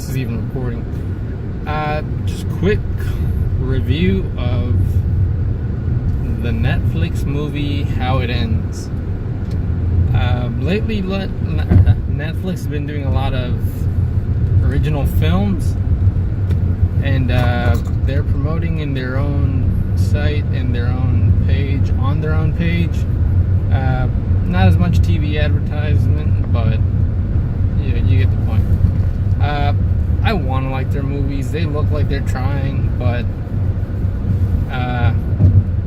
this is even recording. Just quick review of the Netflix movie How It Ends. Lately, Netflix has been doing a lot of original films, and they're promoting in their own site and their own page, on their own page. Not as much TV advertisement, but you get the point. I want to like their movies. They look like they're trying, but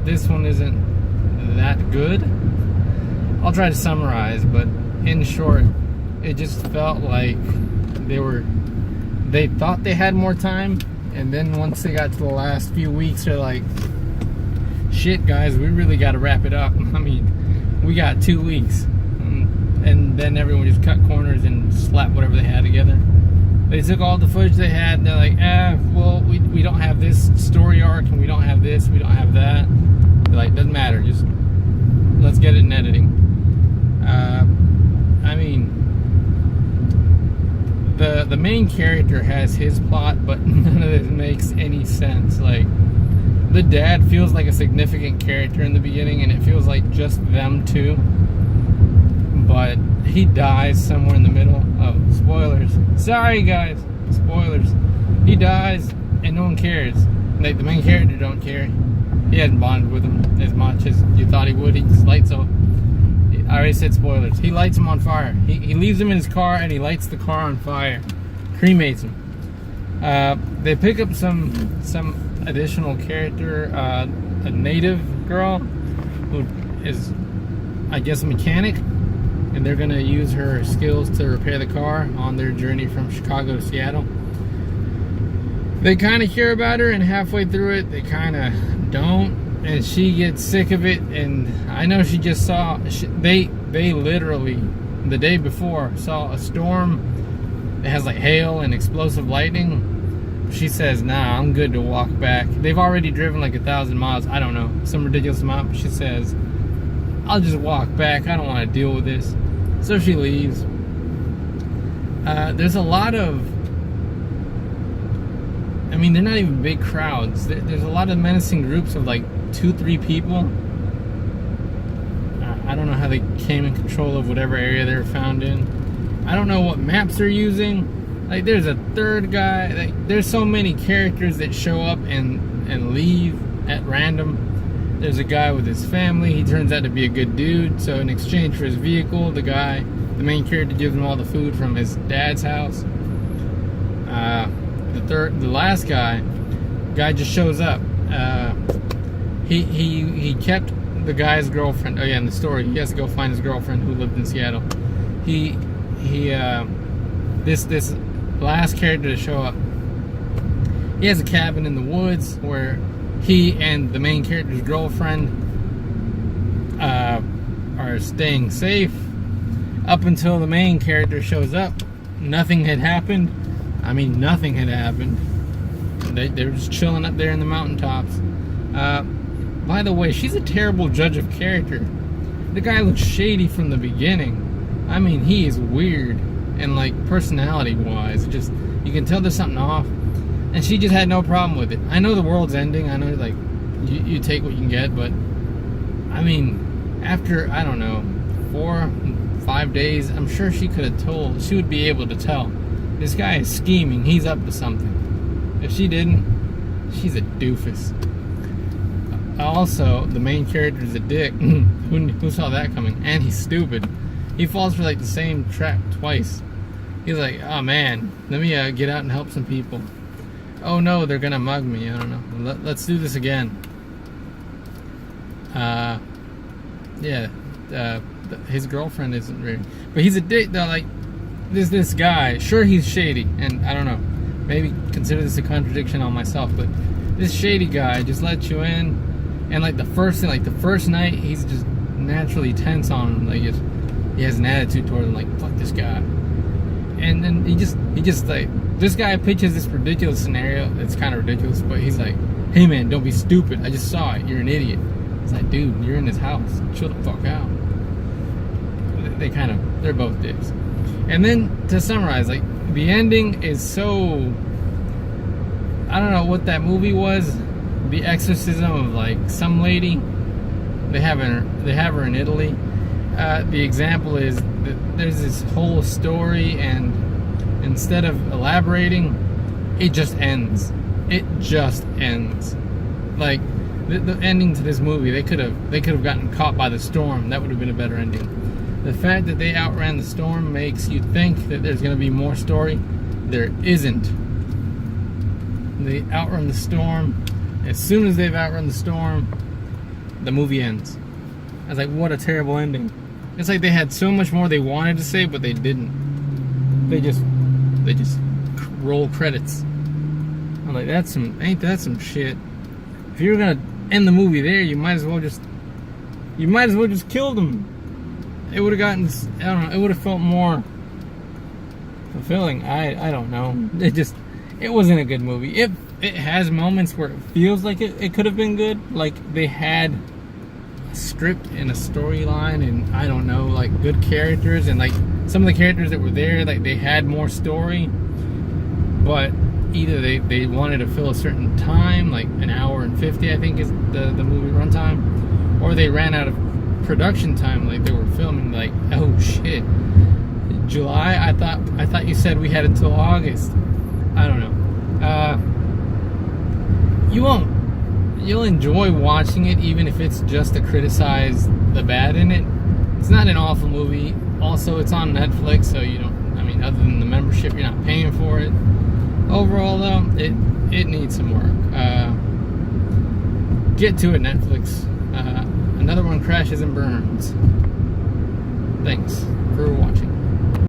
this one isn't that good. I'll try to summarize, but in short, it just felt like they thought they had more time, and then once they got to the last few weeks, they're like, shit guys, we really got to wrap it up. I mean, we got 2 weeks. And then everyone just cut corners and slapped whatever they had together. They took all the footage they had, and they're like, well, we don't have this story arc, and we don't have this, we don't have that. They're like, doesn't matter, just let's get it in editing. I mean, the main character has his plot, but none of this makes any sense. Like, the dad feels like a significant character in the beginning, and it feels like just them two. But he dies somewhere in the middle. Oh, spoilers. Sorry, guys. Spoilers. He dies, and no one cares. Like, the main character don't care. He hasn't bonded with him as much as you thought he would. He just lights up. I already said spoilers. He lights him on fire. He leaves him in his car, and he lights the car on fire. Cremates him. They pick up some additional character, a native girl who is, I guess, a mechanic. And they're going to use her skills to repair the car on their journey from Chicago to Seattle. They kind of care about her, and halfway through it, they kind of don't. And she gets sick of it, and I know she just saw... They literally, the day before, saw a storm that has like hail and explosive lightning. She says, nah, I'm good to walk back. They've already driven like 1,000 miles. I don't know, some ridiculous amount. But she says, I'll just walk back. I don't want to deal with this. So she leaves. There's a lot of... I mean, they're not even big crowds. There's a lot of menacing groups of like 2-3 people. I don't know how they came in control of whatever area they were found in. I don't know what maps they're using. Like, there's a third guy. Like, there's so many characters that show up and leave at random. There's a guy with his family. He turns out to be a good dude. So in exchange for his vehicle, the main character gives him all the food from his dad's house. The last guy just shows up. He kept the guy's girlfriend. Oh yeah, in the story, he has to go find his girlfriend who lived in Seattle. This last character to show up, he has a cabin in the woods where he and the main character's girlfriend are staying safe up until the main character shows up. Nothing had happened. I mean, nothing had happened. They were just chilling up there in the mountaintops. By the way, she's a terrible judge of character. The guy looks shady from the beginning. I mean, he is weird, and like personality-wise, just you can tell there's something off. And she just had no problem with it. I know the world's ending. I know, like, you take what you can get. But, I mean, after, I don't know, 4-5 days, I'm sure she could have told. She would be able to tell. This guy is scheming. He's up to something. If she didn't, she's a doofus. Also, the main character is a dick. Who saw that coming? And he's stupid. He falls for, like, the same trap twice. He's like, oh, man, let me get out and help some people. Oh no, they're gonna mug me. I don't know. Let's do this again. His girlfriend isn't very... But he's a dick, though. Like, this guy, sure, he's shady. And I don't know. Maybe consider this a contradiction on myself. But this shady guy just lets you in. And like the first night, he's just naturally tense on him. Like, he has an attitude toward him. Like, fuck this guy. And then he just like... This guy pitches this ridiculous scenario. It's kind of ridiculous, but he's like, hey man, don't be stupid. I just saw it. You're an idiot. It's like, dude, you're in his house. Chill the fuck out. They're both dicks. And then, to summarize, like, The ending is so, I don't know what that movie was. The exorcism of like some lady. They have her in Italy. The example is that there's this whole story, and instead of elaborating, it just ends. It just ends. Like the ending to this movie, they could have gotten caught by the storm. That would have been a better ending. The fact that they outran the storm makes you think that there's going to be more story. There isn't. They outrun the storm. As soon as they've outrun the storm, the movie ends. I was like, what a terrible ending. It's like they had so much more they wanted to say, but they didn't. They just roll credits. I'm like, ain't that some shit? If you were gonna end the movie there, you might as well just kill them. It would have gotten, I don't know, it would have felt more fulfilling. I don't know. It wasn't a good movie. It has moments where it feels like it could have been good. Like they had a script and a storyline, and I don't know, like good characters, and like some of the characters that were there, like they had more story. But either they wanted to fill a certain time, like an hour and 50, I think is the movie runtime, or they ran out of production time. Like they were filming like, oh shit, July. I thought you said we had until August. I don't know. You'll enjoy watching it even if it's just to criticize the bad in it. It's not an awful movie. Also, it's on Netflix, so you don't, I mean, other than the membership, you're not paying for it. Overall though, it needs some work. Get to it, Netflix. Another one crashes and burns. Thanks for watching.